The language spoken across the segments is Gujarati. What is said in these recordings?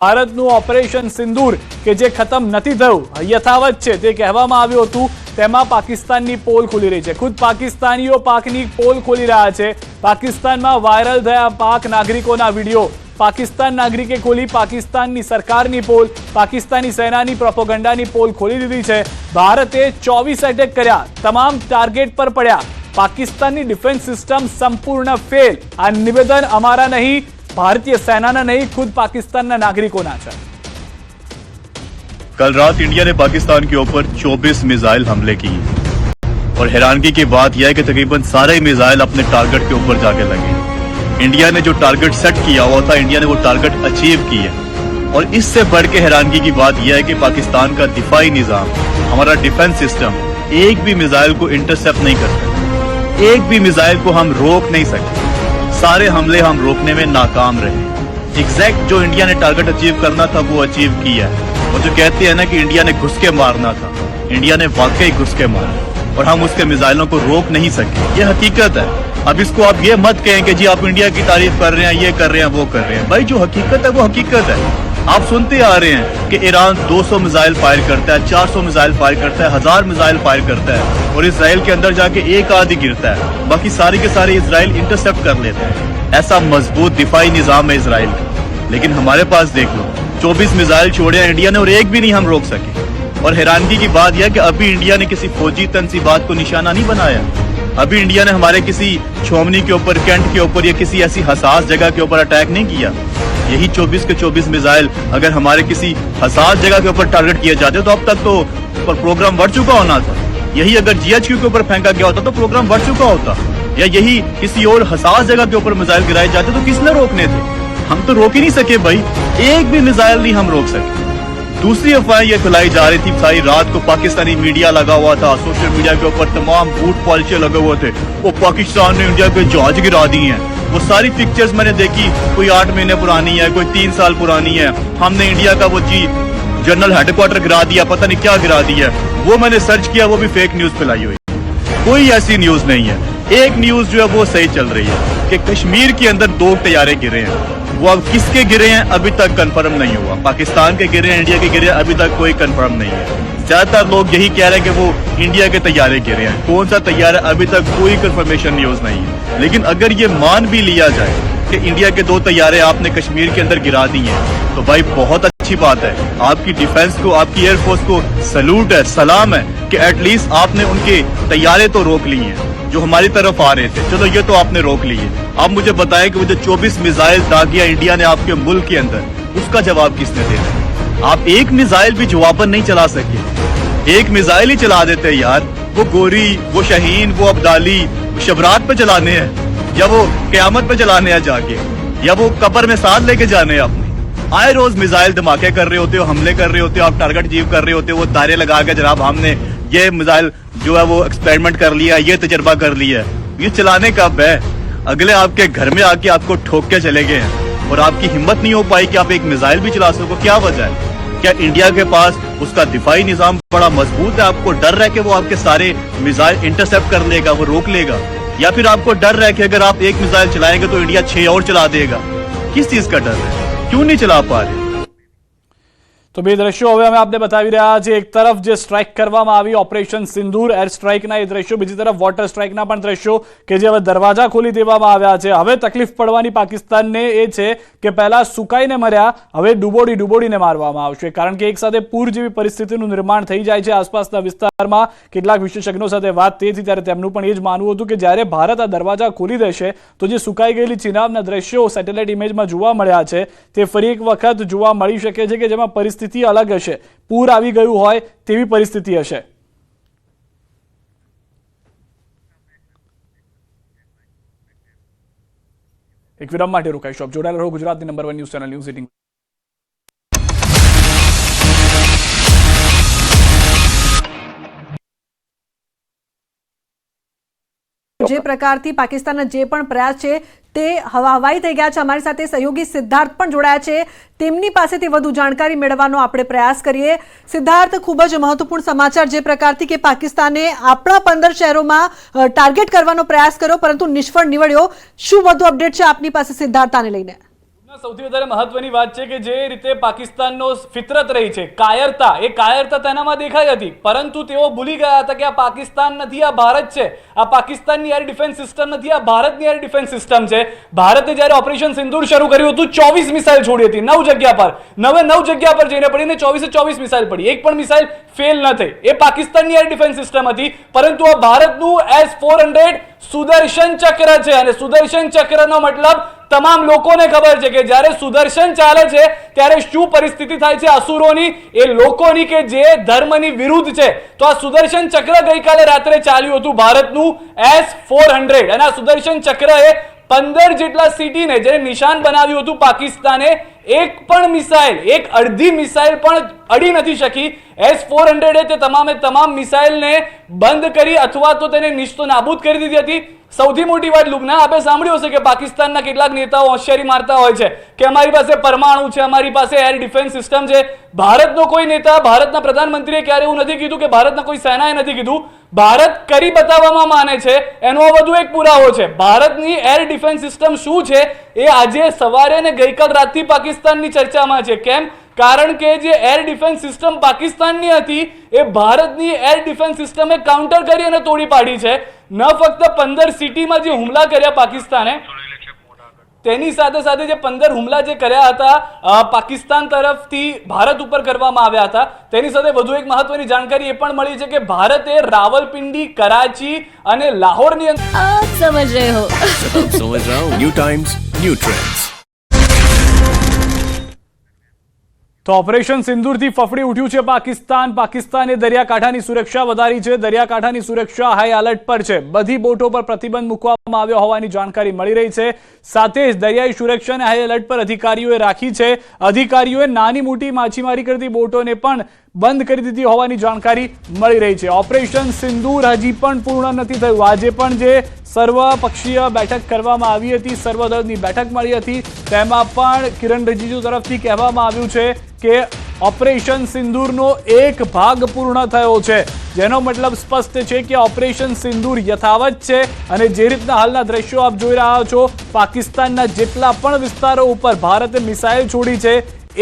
ભારતનું ઓપરેશન સિંદૂર કે જે ખતમ નથી થયું, યથાવત છે તે કહેવામાં આવ્યું હતું, તેમાં પાકિસ્તાનની પોલ ખુલી રહી છે। ખુદ પાકિસ્તાનીઓ પાકની પોલ ખોલી રહ્યા છે। પાકિસ્તાનમાં વાયરલ થયા પાક નાગરિકોના વિડીયો પાકિસ્તાન નાગરિકે ખોલી પાકિસ્તાનની સરકારની પોલ, પાકિસ્તાની સેનાની પ્રોપેગેન્ડાની પોલ ખોલી દીધી છે। ભારતે 24 એટેક કર્યા, તમામ ટાર્ગેટ પર પડ્યા। પાકિસ્તાનની ડિફેન્સ સિસ્ટમ સંપૂर्ण ફેલ। આ નિવેદન અમારા નહીં, भारतीय सेना ने नहीं, खुद पाकिस्तान नागरिकों ना है। कल रात इंडिया ने पाकिस्तान के ऊपर 24 मिसाइल हमले किए और हैरानगी की बात यह है कि तकरीबन सारे मिसाइल अपने टारगेट के ऊपर जाके लगे। इंडिया ने जो टारगेट सेट किया हुआ था, इंडिया ने वो टारगेट अचीव किया। और इससे बढ़ के हैरानगी की बात यह है कि पाकिस्तान का दिफाई निजाम, हमारा डिफेंस सिस्टम एक भी मिसाइल को इंटरसेप्ट नहीं करता, एक भी मिसाइल को हम रोक नहीं सकते। सारे हमले हम रोकने में नाकाम रहे। एग्जैक्ट जो इंडिया ने टारगेट अचीव करना था वो अचीव किया है। और जो कहते हैं ना कि इंडिया ने घुस के मारना था, इंडिया ने वाकई घुस के मारा और हम उसके मिसाइलों को रोक नहीं सके। ये हकीकत है। अब इसको आप ये मत कहें कि जी आप इंडिया की तारीफ कर रहे हैं, ये कर रहे हैं, वो कर रहे हैं। भाई जो हकीकत है वो हकीकत है। आप सुनते आ रहे हैं कि ईरान 200 मिसाइल फायर करता है, 400 मिसाइल फायर करता है, 1000 मिसाइल फायर करता है और इसराइल के अंदर जाके एक आध ही गिरता है, बाकी सारे के सारे इसराइल इंटरसेप्ट कर लेते हैं। ऐसा मजबूत दिफाई निजाम है इसराइल का। लेकिन हमारे पास देख लो, 24 मिसाइल छोड़े इंडिया ने और एक भी नहीं हम रोक सके। और हैरानगी की बात यह है कि अभी इंडिया ने किसी फौजी तनसीबात को निशाना नहीं बनाया। अभी इंडिया ने हमारे किसी छोमनी के ऊपर, कैंट के ऊपर या किसी ऐसी हसास जगह के ऊपर अटैक नहीं किया। यही 24 के 24 मिसाइल अगर हमारे किसी हसास जगह के ऊपर टारगेट किए जाते तो अब तक तो प्रोग्राम बढ़ चुका होना था। यही अगर GHQ के ऊपर फेंका गया होता तो प्रोग्राम बढ़ चुका होता। या यही किसी और हसास जगह के ऊपर मिसाइल गिराए जाते तो किसने रोकने थे? हम तो रोक ही नहीं सके भाई, एक भी मिसाइल नहीं हम रोक सके। दूसरी अफवाहें ये फैलाई जा रही थी सारी रात को, पाकिस्तानी मीडिया लगा हुआ था, सोशल मीडिया के ऊपर तमाम बूट पॉलिसी लगे हुए थे, वो पाकिस्तान ने इंडिया के जहाज गिरा दी हैं। वो सारी पिक्चर्स मैंने देखी, कोई 8 महीने पुरानी है, कोई 3 साल पुरानी है। हमने इंडिया का वो जनरल हेडक्वार्टर गिरा दिया, पता नहीं क्या गिरा दिया। वो मैंने सर्च किया, वो भी फेक न्यूज फैलाई हुई। कोई ऐसी न्यूज नहीं है। एक न्यूज जो है वो सही चल रही है कि कश्मीर के अंदर 2 तैयारे गिरे हैं। वो अब किसके गिरे हैं अभी तक कंफर्म नहीं हुआ। पाकिस्तान के गिरे हैं, इंडिया के गिरे हैं, अभी तक कोई कंफर्म नहीं है। ज्यादातर लोग यही कह रहे हैं कि वो इंडिया के तैयारे गिरे हैं। कौन सा तैयारा, अभी तक कोई कंफर्मेशन न्यूज नहीं है। लेकिन अगर ये मान भी लिया जाए कि इंडिया के 2 तैयारे आपने कश्मीर के अंदर गिरा दिए हैं तो भाई बहुत अच्छी बात है। आपकी डिफेंस को, आपकी एयरफोर्स को सैल्यूट है, सलाम है कि एटलीस्ट आपने उनके तैयारे तो रोक लिए हैं जो हमारी तरफ आ रहे थे। चलो ये तो आपने रोक लिए। आप मुझे बताएं कि वो जो 24 मिसाइल दागिया इंडिया ने आपके मुल्क के अंदर, उसका जवाब किसने देना? आप एक मिसाइल भी जवाबन नहीं चला सके। एक मिसाइल ही चला देते यार। वो गोरी, वो शहीन, वो अब्दाली शबरात पे चलाने हैं या वो क़यामत पे चलाने हैं जाके, या वो कब्र में साथ लेके जाने हैं अपने। आए रोज मिसाइल धमाके कर रहे होते हो, हमले कर रहे होते हो, आप टारगेट अचीव कर रहे होते हो, वो दायरे लगा के जनाब हमने ये मिसाइल जो है वो एक्सपेरिमेंट कर लिया, ये तजर्बा कर लिया। ये चलाने कब है? अगले आपके घर में आके आपको ठोक के चले गए हैं और आपकी हिम्मत नहीं हो पाई कि आप एक मिसाइल भी चला सको। क्या वजह है? क्या इंडिया के पास उसका दिफाई निजाम बड़ा मजबूत है? आपको डर है कि वो आपके सारे मिसाइल इंटरसेप्ट कर लेगा, वो रोक लेगा? या फिर आपको डर है कि अगर आप एक मिसाइल चलाएंगे तो इंडिया 6 और चला देगा? किस चीज का डर है? क्यों नहीं चला पा रहे? तो બે દ્રશ્યો હવે અમે આપને બતાવી રહ્યા છે। એક તરફ જે સ્ટ્રાઇક કરવામાં આવી ઓપરેશન સિંદૂર એર સ્ટ્રાઇકના એ દ્રશ્યો, બીજી તરફ વોટર સ્ટ્રાઇકના પણ દ્રશ્યો કે જે હવે દરવાજા ખોલી દેવામાં આવ્યા છે। હવે તકલીફ પડવાની પાકિસ્તાનને એ છે કે પહેલા સુકાઈને મર્યા, હવે ડૂબોડીને મારવામાં આવશે। કારણ કે એક સાથે પૂર જેવી પરિસ્થિતિનું નિર્માણ થઈ જાય છે આસપાસના વિસ્તારમાં। કેટલાક વિશેષજ્ઞો સાથે વાત થઈ હતી ત્યારે તેમનું પણ એ જ માનવું હતું કે જ્યારે ભારત આ દરવાજા ખોલી દેશે તો જે સુકાઈ ગયેલી ચિનાબના દ્રશ્યો સેટેલાઇટ ઇમેજમાં જોવા મળ્યા છે તે ફરી એક વખત જોવા મળી શકે છે કે જેમાં પરિસ્થિતિ अलग हशे, पूर आवी गयुं होय तेवी परिस्थिति हशे। एक विराम माटे रोकाईशुं। आप जोડાયેલા રહો ગુજરાતની નંબર 1 ન્યૂઝ ચેનલ ન્યૂઝ 18। જે પ્રકારથી પાકિસ્તાનના જે પણ પ્રયાસ છે તે હવાઈ થઈ ગયા છે। અમારી સાથે સહયોગી સિદ્ધાર્થ પણ જોડાયા છે, તેમની પાસેથી વધુ જાણકારી મેળવવાનો આપણે પ્રયાસ કરીએ। સિદ્ધાર્થ, ખૂબ જ મહત્વપૂર્ણ સમાચાર જે પ્રકારથી કે પાકિસ્તાને આપણા 15 શહેરોમાં ટાર્ગેટ કરવાનો પ્રયાસ કર્યો પરંતુ નિષ્ફળ નીવડ્યો। શું વધુ અપડેટ છે આપની પાસે સિદ્ધાર્થ આને લઈને? સૌથી વધારે મહત્વની વાત છે કે જે રીતે પાકિસ્તાનનો ફિતરત રહી છે કાયરતા, એ કાયરતા તેનામાં દેખાઈ હતી, પરંતુ તેઓ ભૂલી ગયા હતા કે આ પાકિસ્તાન નથી, આ ભારત છે. આ પાકિસ્તાનની એર ડિફેન્સ સિસ્ટમ નથી, આ ભારતની એર ડિફેન્સ સિસ્ટમ છે. ભારતે જ્યારે ઓપરેશન સિંદૂર શરૂ કર્યું હતું 24 મિસાઇલ છોડી હતી 9 જગ્યા પર, 9 જગ્યા પર જઈને પડીને 24 મિસાઇલ પડી, એક પણ મિસાઇલ ફેલ ન થઈ. એ પાકિસ્તાનની એર ડિફેન્સ સિસ્ટમ હતી, પરંતુ આ ભારતનું S-400 સુદર્શન ચક્ર છે. અને સુદર્શન ચક્રનો મતલબ તમામ લોકોને ખબર છે કે જ્યારે સુદર્શન ચાલે છે ત્યારે શું પરિસ્થિતિ થાય છે અસુરોની, એ લોકોની કે જે ધર્મની વિરુદ્ધ છે. તો આ સુદર્શન ચક્ર ગઈકાલે રાત્રે ચાલ્યું હતું ભારતનું S-400, અને આ સુદર્શન ચક્રએ 15 જેટલા સિટીને જે નિશાન બનાવ્યું હતું પાકિસ્તાને, એક પણ મિસાઇલ, એક અડધી મિસાઇલ પણ અડી નથી શકી. S-400 તે તમામ મિસાઇલને બંધ કરી અથવા તો તેને નિસ્તો નાબૂદ કરી દીધી હતી. સૌથી મોટી વાત લુબના, આપણે સાંભળ્યું હશે કે પાકિસ્તાનના કેટલાક નેતાઓ હોશિયારી મારતા હોય છે કે અમારી પાસે પરમાણુ છે, અમારી પાસે એર ડિફેન્સ સિસ્ટમ છે. ભારતનો કોઈ નેતા, ભારતના પ્રધાનમંત્રીએ ક્યારે એવું નથી કીધું કે ભારતના કોઈ સેનાએ નથી કીધું. ભારત કરી બતાવવામાં માને છે, એનો આ વધુ એક પુરાવો છે. ભારતની એર ડિફેન્સ સિસ્ટમ શું છે એ આજે સવારે અને ગઈકાલ રાતથી પાકિસ્તાનની ચર્ચામાં છે. કેમ? કારણ કે જે એર ડિફેન્સ સિસ્ટમ પાકિસ્તાનની હતી એ ભારતની એર ડિફેન્સ સિસ્ટમે કાઉન્ટર કરી અને તોડી પાડી છે. ન ફક્ત 15 સિટીમાં જે હુમલા કર્યા પાકિસ્તાને, તેની સાથે સાથે જે 15 હુમલા જે કર્યા હતા પાકિસ્તાન તરફથી ભારત ઉપર કરવામાં આવ્યા હતા, તેની સાથે વધુ એક મહત્વની જાણકારી એ પણ મળી છે કે ભારતે રાવલપિંડી, કરાચી અને લાહોરની અંદર आप समझ रहे हो समझ रहा हूँ। New times new trends. તો ઓપરેશન સિંદૂરથી ફફડી ઉઠ્યું છે પાકિસ્તાન. પાકિસ્તાને દરિયાકાંઠાની સુરક્ષા વધારી છે. દરિયાકાંઠાની સુરક્ષા હાઈ એલર્ટ પર છે. બધી બોટો પર પ્રતિબંધ મૂકવામાં આવ્યો હોવાની જાણકારી મળી રહી છે. સાથે જ દરિયાઈ સુરક્ષાને હાઈ એલર્ટ પર અધિકારીઓએ રાખી છે. અધિકારીઓએ નાની મોટી માછીમારી કરતી બોટોને પણ બંધ કરી દીધી હોવાની જાણકારી મળી રહી છે. ઓપરેશન સિંદૂર હજી પણ પૂર્ણ નથી થયું. આજે પણ જે સર્વપક્ષીય બેઠક કરવામાં આવી હતી, સર્વદળની બેઠક મળી હતી, તેમાં પણ કિરણ રિજિજુ તરફથી કહેવામાં આવ્યું છે કે ઓપરેશન સિંદૂરનો એક ભાગ પૂર્ણ થયો છે, જેનો મતલબ સ્પષ્ટ છે કે ઓપરેશન સિંદૂર યથાવત છે. અને જે રીતના હાલના દ્રશ્યો આપ જોઈ રહ્યા છો, પાકિસ્તાનના જેટલા પણ વિસ્તારો ઉપર ભારતે મિસાઇલ છોડી છે,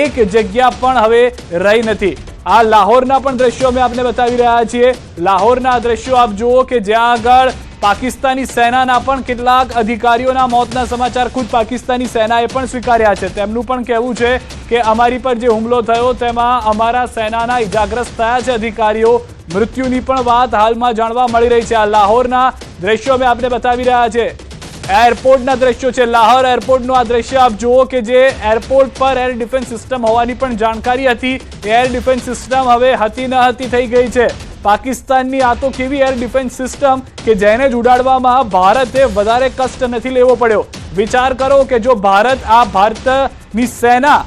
એક જગ્યા પણ હવે રહી નથી. આ લાહોરના પણ દ્રશ્યો અમે આપને બતાવી રહ્યા છીએ. લાહોરના દ્રશ્યો આપ જુઓ કે જ્યાં આગળ પાકિસ્તાની સેનાના પણ કેટલાક અધિકારીઓના મોતના સમાચાર ખુદ પાકિસ્તાની સેનાએ પણ સ્વીકાર્યા છે. તેમનું પણ કહેવું છે કે અમારી પર જે હુમલો થયો તેમાં અમારા સેનાના ઇજાગ્રસ્ત થયા છે અધિકારીઓ. મૃત્યુની પણ વાત હાલમાં જાણવા મળી રહી છે. આ લાહોરના દ્રશ્યો અમે આપને બતાવી રહ્યા છે. એરપોર્ટના દ્રશ્યો છે. લાહોર એરપોર્ટનું આ દ્રશ્ય આપ જુઓ કે જે એરપોર્ટ પર એર ડિફેન્સ સિસ્ટમ હોવાની પણ જાણકારી હતી. એર ડિફેન્સ સિસ્ટમ હવે હતી ન હતી થઈ ગઈ છે. પાકિસ્તાનની આ તો કેવી એર ડિફેન્સ સિસ્ટમ કે જેને જ ઉડાડવામાં ભારતે વધારે કષ્ટ નથી લેવો પડ્યો. વિચાર કરો કે જો ભારતની સેના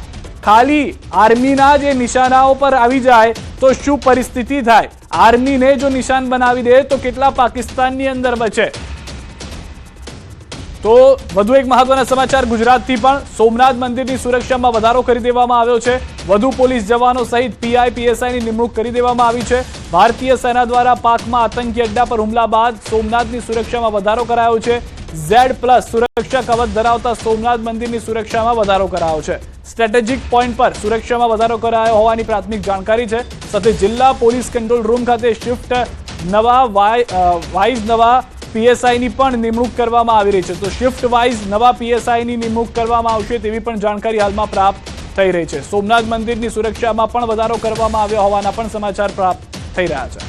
ખાલી આર્મીના જે નિશાનાઓ પર આવી જાય તો શું પરિસ્થિતિ થાય. આર્મીને જો નિશાન બનાવી દે તો કેટલા પાકિસ્તાનની અંદર બચે. તો વધુ એક મહત્વના સમાચાર ગુજરાતથી પણ. સોમનાથ મંદિરની સુરક્ષામાં વધારો કરી દેવામાં આવ્યો છે. વધુ પોલીસ જવાનો સહિત પીઆઈ, પીએસઆઈની નિમણૂક કરી દેવામાં આવી છે. ભારતીય સેના દ્વારા પાકમાં આતંકી અડ્ડા પર હુમલા બાદ સોમનાથની સુરક્ષામાં વધારો કરાયો છે. Z+ સુરક્ષા કવચ ધરાવતા સોમનાથ મંદિરની સુરક્ષામાં વધારો કરાયો છે. સ્ટ્રેટેજિક પોઈન્ટ પર સુરક્ષામાં વધારો કરાયો હોવાની પ્રાથમિક જાણકારી છે. સાથે જિલ્લા પોલીસ કંટ્રોલ રૂમ ખાતે શિફ્ટ નવા પીએસઆઈની પણ નિમણૂક કરવામાં આવી રહી છે. તો શિફ્ટ વાઇઝ નવા પીએસઆઈની નિમણૂક કરવામાં આવશે તેવી પણ જાણકારી હાલમાં પ્રાપ્ત થઈ રહી છે. સોમનાથ મંદિરની સુરક્ષામાં પણ વધારો કરવામાં આવ્યો હોવાના પણ સમાચાર પ્રાપ્ત થઈ રહ્યા છે.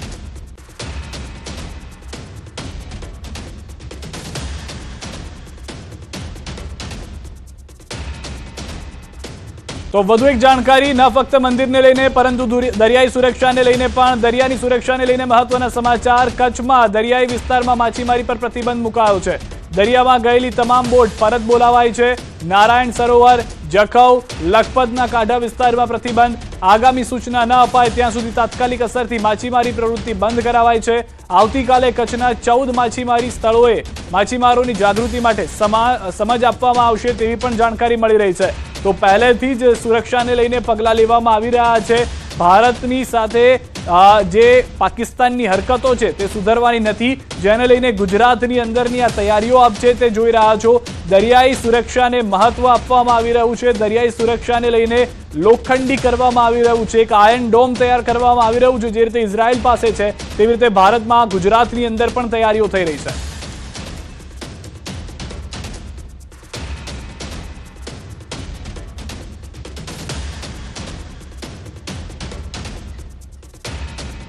તો વધુ એક જાણકારી, ન ફક્ત મંદિરને લઈને પરંતુ દરિયાઈ સુરક્ષાને લઈને પણ, દરિયાની સુરક્ષાને લઈને મહત્વના સમાચાર. કચ્છમાં દરિયાઈ વિસ્તારમાં માછીમારી પર પ્રતિબંધ મુકાયો છે. દરિયામાં ગયેલી તમામ બોટ પરત બોલાવાઈ છે. નારાયણ સરોવર, જખૌ, લખપતના કાંઠા વિસ્તારમાં પ્રતિબંધ. આગામી સૂચના ન અપાય ત્યાં સુધી તાત્કાલિક અસરથી માછીમારી પ્રવૃત્તિ બંધ કરાવાઈ છે. આવતીકાલે કચ્છના 14 માછીમારી સ્થળોએ માછીમારોની જાગૃતિ માટે સમજ આપવામાં આવશે તેવી પણ જાણકારી મળી રહી છે. તો પહેલેથી જ સુરક્ષાને લઈને પગલાં લેવામાં આવી રહ્યા છે. ભારતની સાથે જે પાકિસ્તાનની હરકતો છે તે સુધરવાની નથી, જેને લઈને ગુજરાતની અંદરની આ તૈયારીઓ આપ છે તે જોઈ રહ્યા છો. દરિયાઈ સુરક્ષાને મહત્વ આપવામાં આવી રહ્યું છે. દરિયાઈ સુરક્ષાને લઈને લોખંડી કરવામાં આવી રહ્યું છે. એક આયર્ન ડોમ તૈયાર કરવામાં આવી રહ્યું છે. જે રીતે ઇઝરાયલ પાસે છે તેવી રીતે ભારતમાં ગુજરાતની અંદર પણ તૈયારીઓ થઈ રહી છે.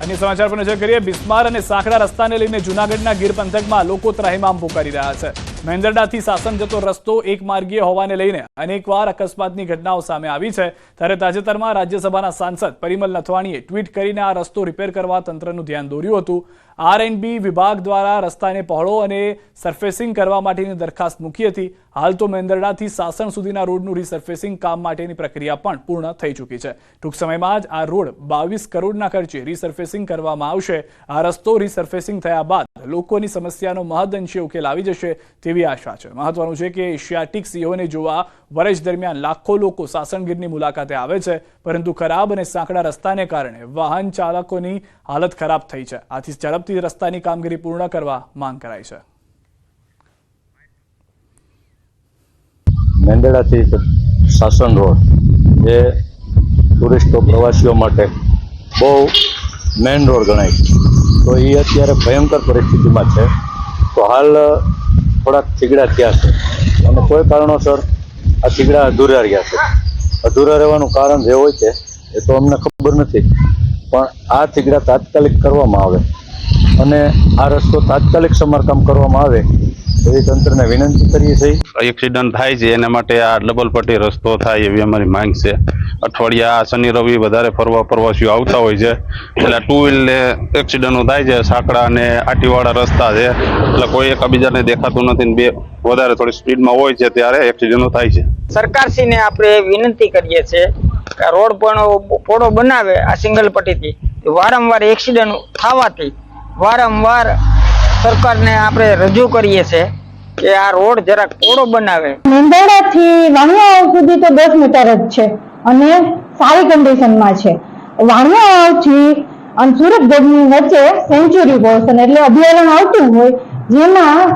અન્ય સમાચાર પર નજર કરીએ. બિસ્માર અને સાંકડા રસ્તાને લઈને જૂનાગઢના ગીર પંથકમાં લોકો ત્રાહિમામ પોકારી રહ્યા છે. મેંદરડાથી સાસણ જતો રસ્તો એક માર્ગીય હોવાને લઈને અનેકવાર અકસ્માતની ઘટનાઓ સામે આવી છે. ત્યારે તાજેતરમાં રાજ્યસભાના સાંસદ પરિમલ નથવાણીએ ટ્વીટ કરીને આ રસ્તો રિપેર કરવા તંત્રનું ધ્યાન દોર્યું હતું. R&B વિભાગ દ્વારા રસ્તાને પહોળો અને સરફેસિંગ કરવા માટેની દરખાસ્ત મૂકી હતી. હાલ તો મેંદરડાથી સાસણ સુધીના રોડનું રીસર્ફેસિંગ કામ માટેની પ્રક્રિયા પણ પૂર્ણ થઈ ચૂકી છે. ટૂંક સમયમાં જ આ રોડ 22 કરોડના ખર્ચે રીસર્ફેસિંગ કરવામાં આવશે. આ રસ્તો રીસર્ફેસિંગ થયા બાદ લોકોની સમસ્યાનો મહદઅંશે ઉકેલ આવી જશે તેવી આશા છે. મહત્વનું છે કે એશિયાટિક સિંહોને જોવા વર્ષ દરમિયાન લાખો લોકો સાસણગીરની મુલાકાતે આવે છે, પરંતુ ખરાબ અને સાંકડા રસ્તાને કારણે વાહન ચાલકોની હાલત ખરાબ થઈ છે. આથી ઝડપથી રસ્તાની કામગીરી પૂર્ણ કરવા માંગ કરાઈ છે. મેંદરડાથી સાસણ રોડ એ ટુરિસ્ટો પ્રવાસીઓ માટે બહુ મેઇન રોડ ગણાય છે. તો એ અત્યારે ભયંકર પરિસ્થિતિમાં છે. તો હાલ થોડાક થીગડા થયા છે અને કોઈ કારણોસર આ થીગડા અધૂરા રહ્યા છે. અધૂરા રહેવાનું કારણ જે હોય છે એ તો અમને ખબર નથી, પણ આ થીગડા તાત્કાલિક કરવામાં આવે અને આ રસ્તો તાત્કાલિક સમારકામ કરવામાં આવે એવી તંત્રને વિનંતી કરીએ છીએ. એક્સિડન્ટ થાય છે એના માટે આ ડબલ પટ્ટી રસ્તો થાય એવી અમારી માંગ છે. અઠવાડિયા શનિ રવિ વધારે પ્રવાસીઓ આવતા હોય છે, એટલે ટુ વ્હીલને એક્સિડન્ટો થાય છે. સાંકડા અને આટીવાળા રસ્તા છે એટલે કોઈ એકબીજાને દેખાતું નથી. બે વધારે થોડી સ્પીડમાં હોય છે ત્યારે એક્સિડન્ટો થાય છે. સરકારશ્રીને આપણે વિનંતી કરીએ છીએ કે રોડ પણ પોળો બનાવે. આ સિંગલ પટ્ટીથી વારંવાર એક્સિડન્ટ થવાથી વારંવાર સરકારને આપણે રજૂ કરીએ છીએ કે આ રોડ જરાક પોળો બનાવે. મેંદરડાથી વાણિયા સુધી તો 10 મીટર જ છે અને સારી કન્ડિશનમાં છે. વાણિયાથી અને સુરતગઢની વચ્ચે સેન્ચુરી પોર્શન એટલે અભયારણ્ય આવતું હોય, જેમાં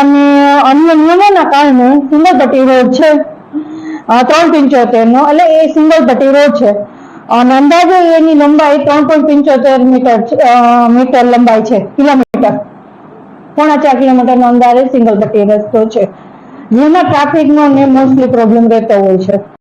અને અન્ય નિયમોના કારણે સિંગલ પટ્ટી રોડ છે 375 નો, એટલે એ સિંગલ પટ્ટી રોડ છે અને અંદાજે એની લંબાઈ 3.75 મીટર લંબાઈ છે, કિલોમીટર 3.25 કિલોમીટરનો અંદાજે સિંગલ પટ્ટી રસ્તો છે, જેમાં ટ્રાફિકનો ને મોસ્ટલી પ્રોબ્લેમ રહેતો હોય છે.